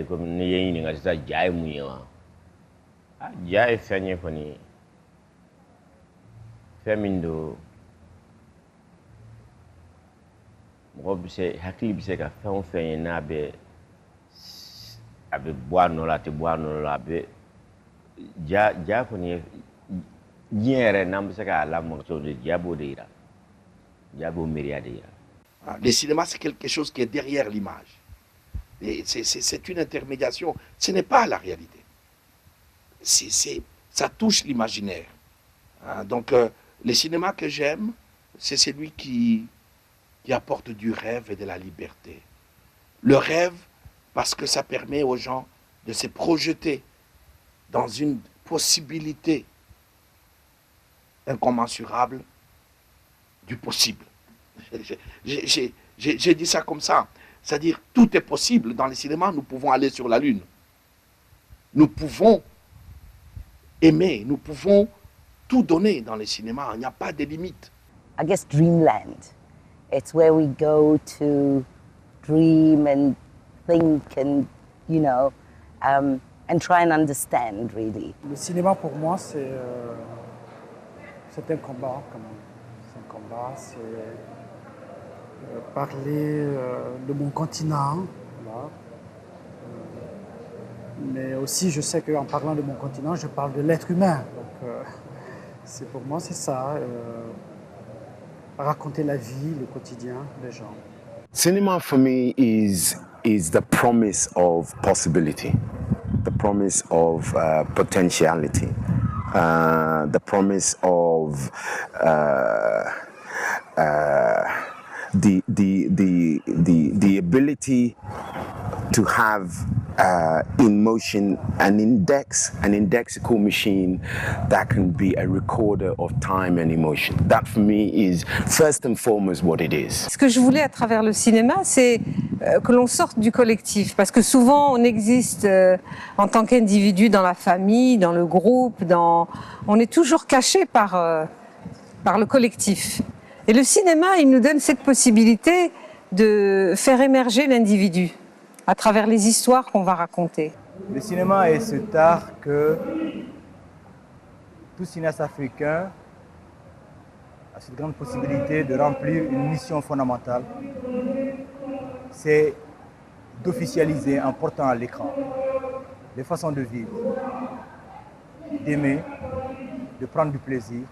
comme ni ye ɲininka sisan ja ye mun ye wa ja ye fɛn ye kɔni fɛn min don mɔgɔ bɛ se hakili bɛ se ka fɛn o fɛn ye n'a bɛ a bɛ bɔ a nɔ la a tɛ bɔ a nɔ la a bɛ ja kɔni ye diɲɛ yɛrɛ n'an bɛ se k'a lamɔ cogo di ja b'o de yira ja b'o miiriya de yira. Le cinéma, c'est quelque chose qui est derrière l'image. C'est une intermédiation. Ce n'est pas la réalité. Ça touche l'imaginaire. Donc, le cinéma que j'aime, c'est celui qui apporte du rêve et de la liberté. Le rêve, parce que ça permet aux gens de se projeter dans une possibilité incommensurable du possible. J'ai dit ça comme ça. C'est-à-dire, tout est possible. Dans le cinéma, nous pouvons aller sur la Lune. Nous pouvons aimer, nous pouvons tout donner dans le cinéma. Il n'y a pas de limite. I guess dreamland. It's where we go to dream and think and, you know, and try and understand, really. Le cinéma, pour moi, c'est un combat, quand même. C'est un combat, c'est parler de mon continent, voilà. Mais aussi, je sais qu'en parlant de mon continent, je parle de l'être humain. Donc, pour moi, c'est ça, raconter la vie, le quotidien des gens. Cinema for me is the promise of possibility, the promise of potentiality, the promise of the ability to have in motion an indexical machine that can be a recorder of time and emotion. That for me is first and foremost what it is. Ce que je voulais à travers le cinéma, c'est que l'on sorte du collectif, parce que souvent on existe en tant qu'individu dans la famille, dans le groupe, on est toujours caché par le collectif. Et le cinéma, il nous donne cette possibilité de faire émerger l'individu à travers les histoires qu'on va raconter. Le cinéma est cet art que tout cinéaste africain a cette grande possibilité de remplir une mission fondamentale, c'est d'officialiser en portant à l'écran les façons de vivre, d'aimer, de prendre du plaisir,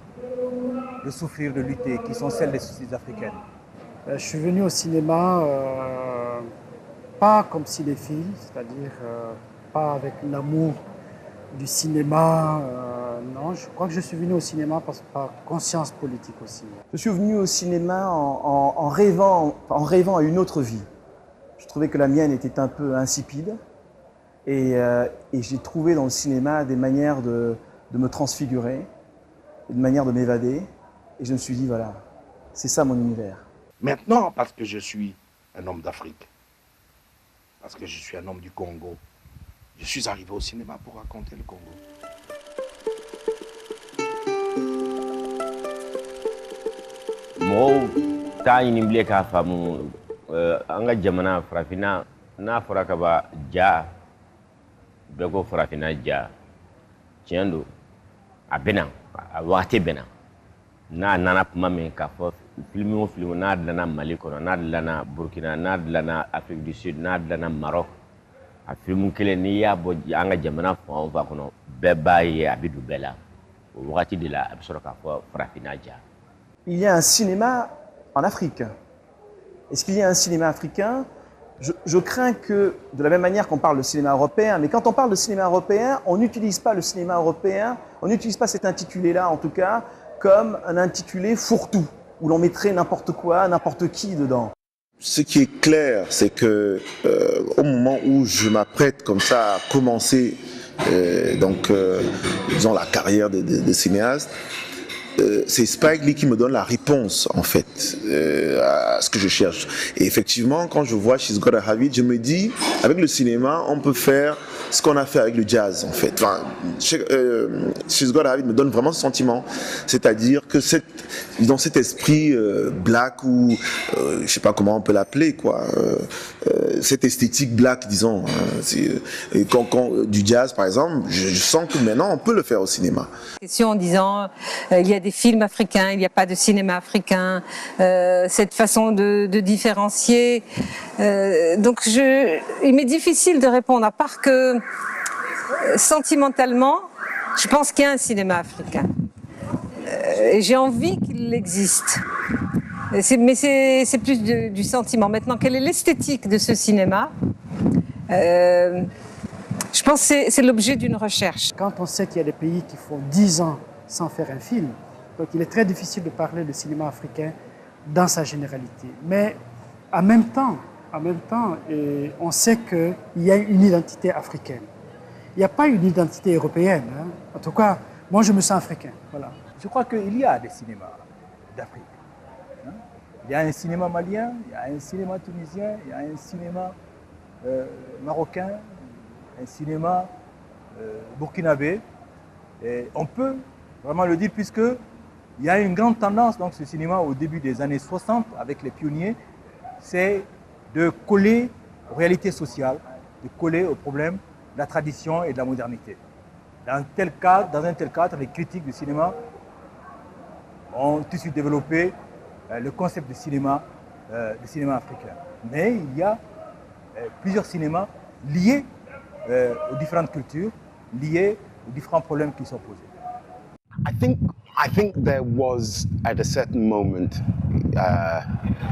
de souffrir, de lutter, qui sont celles des sociétés africaines. Je suis venu au cinéma pas comme cinéphile, c'est-à-dire pas avec l'amour du cinéma, non. Je crois que je suis venu au cinéma par conscience politique aussi. Je suis venu au cinéma en rêvant à une autre vie. Je trouvais que la mienne était un peu insipide et j'ai trouvé dans le cinéma des manières de me transfigurer, une manière de m'évader. Et je me suis dit, voilà, c'est ça mon univers. Maintenant, parce que je suis un homme d'Afrique, parce que je suis un homme du Congo, je suis arrivé au cinéma pour raconter le Congo. Mɔgɔw t'a ɲini bilen k'a faamu an ka jamana farafinna n'a fɔra ka ban ja bɛɛ ko farafinna ja tiɲɛ don a bɛ na a wagati bɛ na n'a nana tuma min k'a fɔ film o film n'a dilanna Mali kɔnɔ n'a dilanna Burkina n'a dilanna Afrique du Sud n'a dilanna Maroc a film kelen n'i y'a bɔ an ka jamana fan o fan kɔnɔ bɛɛ b'a ye a bɛ don bɛɛ la o wagati de la a bɛ sɔrɔ k'a fɔ farafinna ja. Il y a un cinéma en Afrique. Est-ce qu'il y a un cinéma africain? Je crains que, de la même manière qu'on parle de cinéma européen, mais quand on parle de cinéma européen, on n'utilise pas le cinéma européen, on n'utilise pas cet intitulé-là, en tout cas, comme un intitulé fourre-tout, où l'on mettrait n'importe quoi, n'importe qui dedans. Ce qui est clair, c'est que au moment où je m'apprête comme ça à commencer disons la carrière de cinéaste, c'est Spike Lee qui me donne la réponse en fait à ce que je cherche. Et effectivement, quand je vois She's Gotta Have It, je me dis avec le cinéma, on peut faire ce qu'on a fait avec le jazz, en fait. Enfin, She's Gotta Have It me donne vraiment ce sentiment. C'est-à-dire que dans cet esprit black ou je sais pas comment on peut l'appeler, quoi. Cette esthétique black, disons. Du jazz, par exemple, je sens que maintenant on peut le faire au cinéma. En disant il y a des films africains, il n'y a pas de cinéma africain, cette façon de différencier. Donc il m'est difficile de répondre, à part que sentimentalement, je pense qu'il y a un cinéma africain. Et j'ai envie qu'il existe. Mais c'est plus du sentiment. Maintenant, quelle est l'esthétique de ce cinéma ? Je pense que c'est l'objet d'une recherche. Quand on sait qu'il y a des pays qui font 10 ans sans faire un film, donc il est très difficile de parler de cinéma africain dans sa généralité. Mais en même temps, on sait qu'il y a une identité africaine. Il n'y a pas une identité européenne. Hein. En tout cas, moi je me sens africain. Voilà. Je crois qu'il y a des cinémas d'Afrique. Hein. Il y a un cinéma malien, il y a un cinéma tunisien, il y a un cinéma marocain, un cinéma burkinabé. Et on peut vraiment le dire puisqu'il y a une grande tendance dans ce cinéma au début des années 60 avec les pionniers, c'est de coller aux réalités sociales, de coller aux problèmes de la tradition et de la modernité. Dans un tel cadre, les critiques du cinéma ont tout de suite développé le concept de cinéma africain. Mais il y a plusieurs cinémas liés aux différentes cultures, liés aux différents problèmes qui sont posés. I think there was, at a certain moment,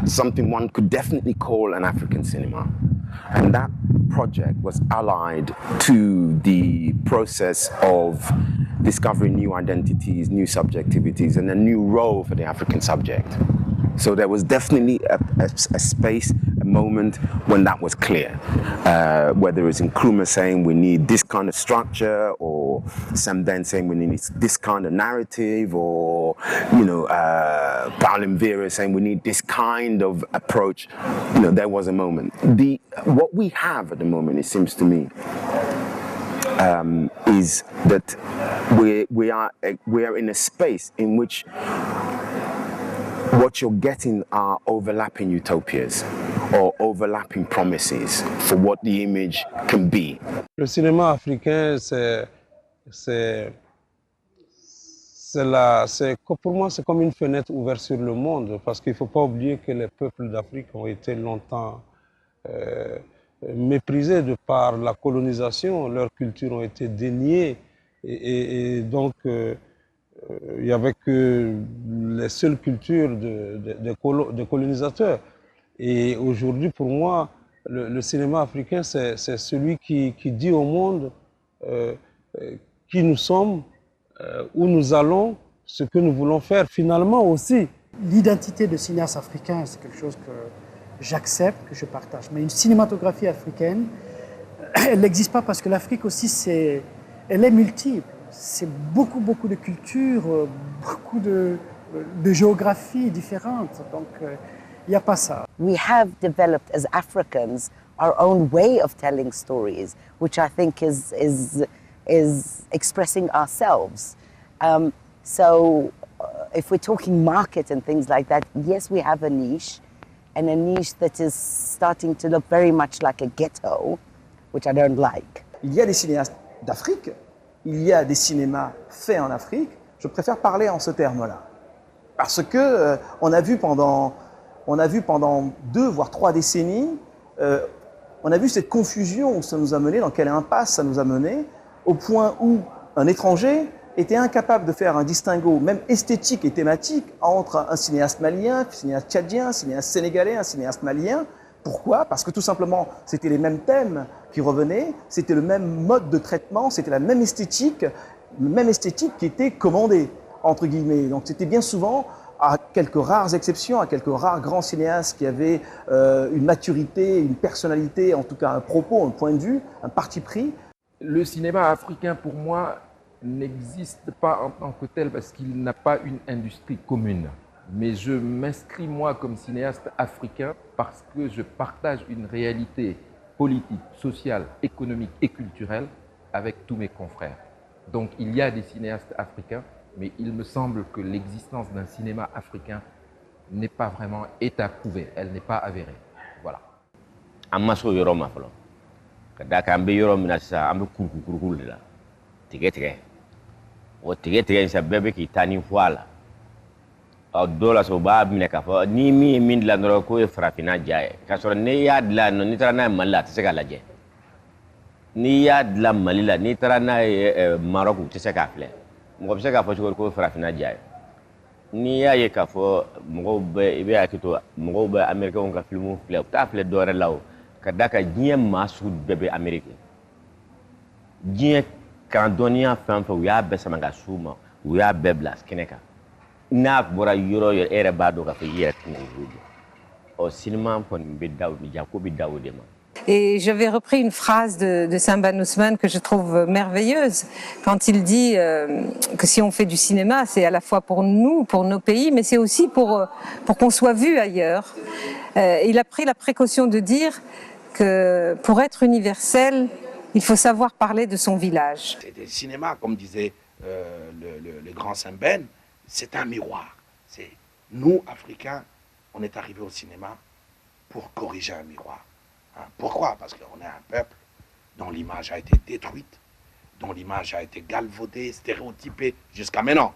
something one could definitely call an African cinema. And that project was allied to the process of discovering new identities, new subjectivities, and a new role for the African subject. So there was definitely a space, a moment when that was clear. Whether it's Nkrumah saying we need this kind of structure, or Sam Den saying we need this kind of narrative, or Paulo Mvira saying we need this kind of approach. There was a moment. What we have at the moment, it seems to me, is that we are in a space in which what you're getting are overlapping utopias or overlapping promises for what the image can be. Le cinéma africain, pour moi, c'est comme une fenêtre ouverte sur le monde, parce qu'il ne faut pas oublier que les peuples d'Afrique ont été longtemps méprisés de par la colonisation, leurs cultures ont été déniées, et donc il n'y avait que les seules cultures des colonisateurs. Et aujourd'hui, pour moi, le cinéma africain, c'est celui qui dit au monde qui nous sommes, où nous allons, ce que nous voulons faire finalement aussi. L'identité de cinéaste africain, c'est quelque chose que j'accepte, que je partage. Mais une cinématographie africaine, elle n'existe pas parce que l'Afrique aussi, elle est multiple. C'est beaucoup de cultures, beaucoup de géographies différentes. Donc, il n'y a pas ça. We have developed as Africans our own way of telling stories, which I think is expressing ourselves. So if we're talking market and things like that, yes, we have a niche, and a niche that is starting to look very much like a ghetto, which I don't like. Il y a des cinéastes d'Afrique, il y a des cinémas faits en Afrique. Je préfère parler en ce terme-là. Parce que on a vu pendant 2 voire 3 décennies, on a vu cette confusion où ça nous a mené, dans quelle impasse ça nous a mené, au point où un étranger était incapable de faire un distinguo, même esthétique et thématique, entre un cinéaste malien, un cinéaste tchadien, un cinéaste sénégalais, un cinéaste malien. Pourquoi? Parce que tout simplement, c'était les mêmes thèmes qui revenaient, c'était le même mode de traitement, c'était la même esthétique qui était commandée, entre guillemets. Donc c'était bien souvent, à quelques rares exceptions, à quelques rares grands cinéastes qui avaient une maturité, une personnalité, en tout cas un propos, un point de vue, un parti pris. Le cinéma africain, pour moi, n'existe pas en tant que tel parce qu'il n'a pas une industrie commune. Mais je m'inscris, moi, comme cinéaste africain parce que je partage une réalité politique, sociale, économique et culturelle avec tous mes confrères. Donc il y a des cinéastes africains, mais il me semble que l'existence d'un cinéma africain n'est pas vraiment éprouvée, elle n'est pas avérée. Voilà. Amaso yoro ma folo. Kadaka ambe yoro mina sa ambe kurukuru de la. Tige. O tige sa bebe ki tani voila. O dola so ba mina ka fo ni mi min la ndoro ko e frafina jaye. Ka so ne ya dla no ni tara na malla te se ka laje. Ni ya dla malila ni tara na Maroc te se ka fle. Mo ko se ka fo ko frafina jaye. Ni ya ye ka fo mo be be akito mo be America on ka filmu fle ta fle dore law ka daka dien masu bebe America dien kan donia fan fo ya be sama ga suma ya be blas keneka na bora yoro yo ere bado ka fe yere tingudo au cinéma pon be dawdi jakobi dawdema. Et j'avais repris une phrase de Simban Ousmane que je trouve merveilleuse quand il dit que si on fait du cinéma, c'est à la fois pour nous, pour nos pays, mais c'est aussi pour qu'on soit vu ailleurs. Il a pris la précaution de dire que pour être universel, il faut savoir parler de son village. Le cinéma, comme disait le grand Simban, c'est un miroir. C'est nous, Africains, on est arrivés au cinéma pour corriger un miroir. Pourquoi? Parce qu'on est un peuple dont l'image a été détruite, dont l'image a été galvaudée, stéréotypée jusqu'à maintenant.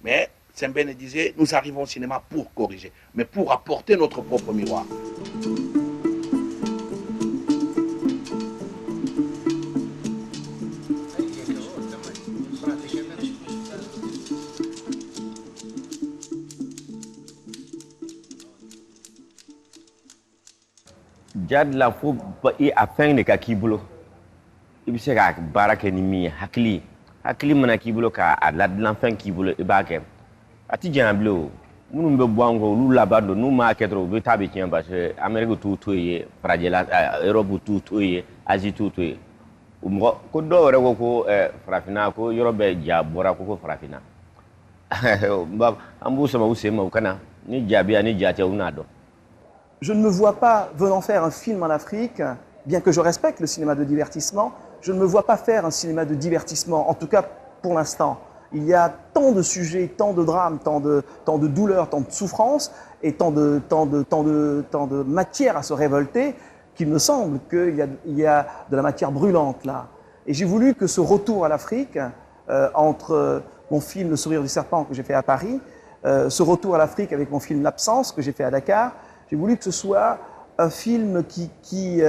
Mais Sembène disait, nous arrivons au cinéma pour corriger, mais pour apporter notre propre miroir. Jad la fo i afin de ka kibulo ibise ka barake ni mi hakili mana kibulo ka adlan fan kibulo ibake ati jamblo munum be bongo lu labado nu ma ketro be tabi kien ba se Amerique tout ye fragela Europe tout ye Asie tout ye ko do re ko frafina ko Europe ja bora ko frafina ba ambu sama usema kana ni jabia ni jate unado. Je ne me vois pas venant faire un film en Afrique, bien que je respecte le cinéma de divertissement, je ne me vois pas faire un cinéma de divertissement, en tout cas pour l'instant. Il y a tant de sujets, tant de drames, tant de douleurs, tant de souffrances, et tant de matière à se révolter, qu'il me semble qu'il y a de la matière brûlante là. Et j'ai voulu que ce retour à l'Afrique, entre mon film Le Sourire du Serpent que j'ai fait à Paris, ce retour à l'Afrique avec mon film L'Absence que j'ai fait à Dakar, j'ai voulu que ce soit un film qui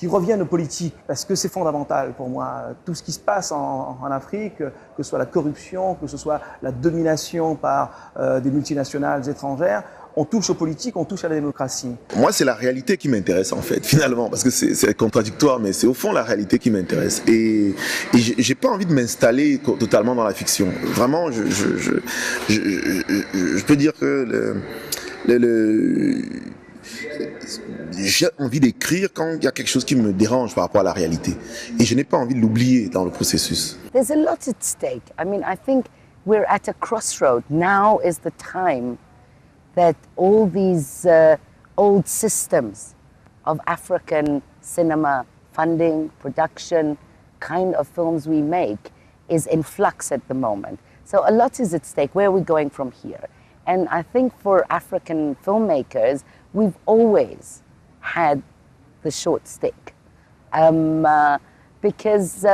revienne aux politiques, parce que c'est fondamental pour moi. Tout ce qui se passe en Afrique, que ce soit la corruption, que ce soit la domination par des multinationales étrangères, on touche aux politiques, on touche à la démocratie. Moi, c'est la réalité qui m'intéresse en fait, finalement, parce que c'est contradictoire, mais c'est au fond la réalité qui m'intéresse. Et j'ai pas envie de m'installer totalement dans la fiction. Vraiment, je peux dire que j'ai envie d'écrire quand il y a quelque chose qui me dérange par rapport à la réalité. Et je n'ai pas envie de l'oublier dans le processus. There's a lot at stake. I mean, I think we're at a crossroad. Now is the time that all these old systems of African cinema funding, production, kind of films we make is in flux at the moment. So a lot is at stake. Where are we going from here? And I think for African filmmakers, we've always had the short stick because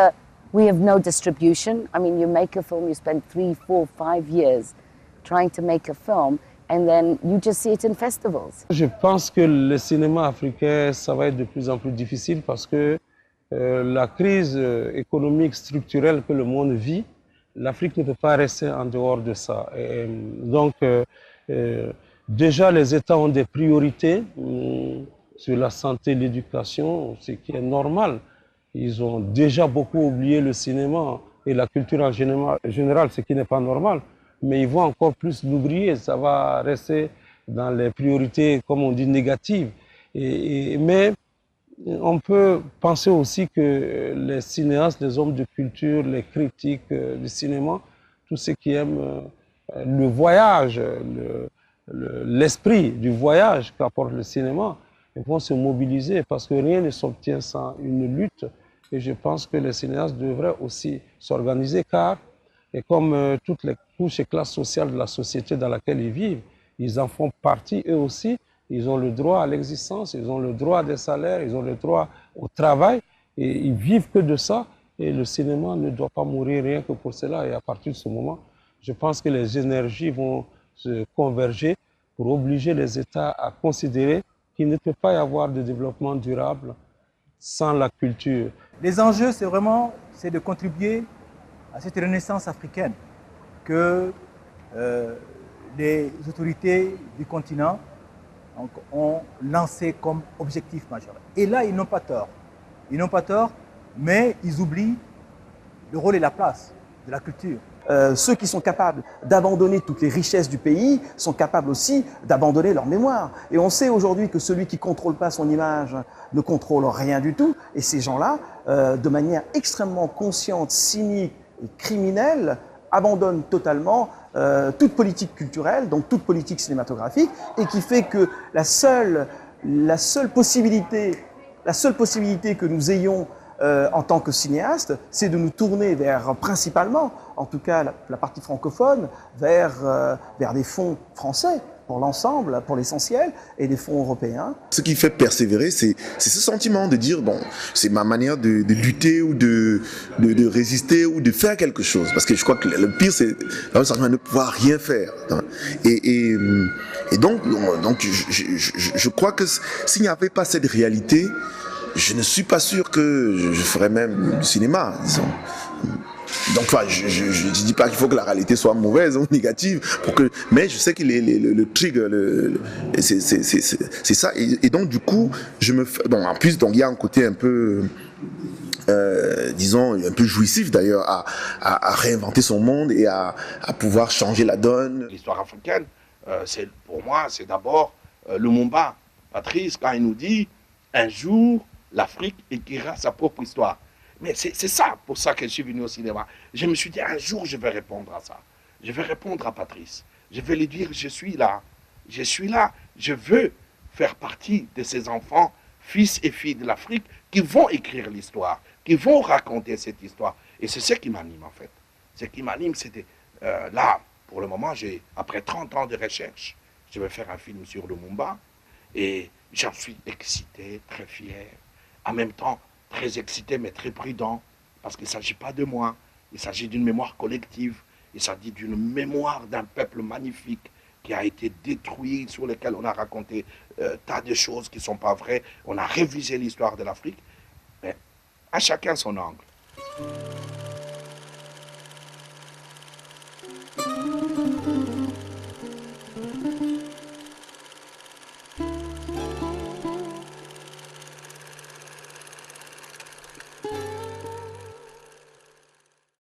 we have no distribution. I mean, you make a film, you spend 3, 4, 5 years trying to make a film, and then you just see it in festivals. Je pense que le cinéma africain, ça va être de plus en plus difficile parce que la crise économique structurelle que le monde vit, l'Afrique ne peut pas rester en dehors de ça. Et donc, déjà, les États ont des priorités sur la santé, l'éducation, ce qui est normal. Ils ont déjà beaucoup oublié le cinéma et la culture en général, ce qui n'est pas normal. Mais ils vont encore plus l'oublier. Ça va rester dans les priorités, comme on dit, négatives. Mais on peut penser aussi que les cinéastes, les hommes de culture, les critiques du cinéma, tous ceux qui aiment le voyage, l'esprit du voyage qu'apporte le cinéma, ils vont se mobiliser parce que rien ne s'obtient sans une lutte. Et je pense que les cinéastes devraient aussi s'organiser car, et comme toutes les couches et classes sociales de la société dans laquelle ils vivent, ils en font partie eux aussi. Ils ont le droit à l'existence, ils ont le droit à des salaires, ils ont le droit au travail et ils vivent que de ça. Et le cinéma ne doit pas mourir rien que pour cela. Et à partir de ce moment, je pense que les énergies vont se converger pour obliger les États à considérer qu'il ne peut pas y avoir de développement durable sans la culture. Les enjeux, c'est de contribuer à cette renaissance africaine que les autorités du continent ont lancé comme objectif majeur. Et là, ils n'ont pas tort. Ils n'ont pas tort, mais ils oublient le rôle et la place de la culture. Ceux qui sont capables d'abandonner toutes les richesses du pays sont capables aussi d'abandonner leur mémoire. Et on sait aujourd'hui que celui qui ne contrôle pas son image ne contrôle rien du tout. Et ces gens-là, de manière extrêmement consciente, cynique et criminelle, abandonnent totalement toute politique culturelle, donc toute politique cinématographique, et qui fait que la seule possibilité que nous ayons en tant que cinéaste, c'est de nous tourner vers, principalement, en tout cas la partie francophone, vers des fonds français, pour l'ensemble, pour l'essentiel, et des fonds européens. Ce qui fait persévérer, c'est ce sentiment de dire, bon, c'est ma manière de lutter ou de résister ou de faire quelque chose. Parce que je crois que le pire, c'est le sentiment de ne pouvoir rien faire. Et donc je crois que s'il n'y avait pas cette réalité, je ne suis pas sûr que je ferais même du cinéma, disons. Donc, enfin, je ne dis pas qu'il faut que la réalité soit mauvaise ou négative, mais je sais que le trigger, c'est ça. Et donc, du coup, bon, en plus, donc, il y a un côté un peu, disons, un peu jouissif d'ailleurs, à réinventer son monde et à pouvoir changer la donne. L'histoire africaine, pour moi, c'est d'abord Lumumba. Patrice, quand il nous dit, un jour, l'Afrique écrira sa propre histoire. Mais c'est ça, pour ça que je suis venu au cinéma. Je me suis dit, un jour, je vais répondre à ça. Je vais répondre à Patrice. Je vais lui dire, je suis là. Je suis là. Je veux faire partie de ces enfants, fils et filles de l'Afrique, qui vont écrire l'histoire, qui vont raconter cette histoire. Et c'est ce qui m'anime, en fait. Ce qui m'anime, c'était là, pour le moment, après 30 ans de recherche, je vais faire un film sur Lumumba. Et j'en suis excité, très fier. En même temps, très excité, mais très prudent, parce qu'il ne s'agit pas de moi, il s'agit d'une mémoire collective, il s'agit d'une mémoire d'un peuple magnifique qui a été détruit, sur lequel on a raconté tas de choses qui ne sont pas vraies, on a révisé l'histoire de l'Afrique, mais à chacun son angle.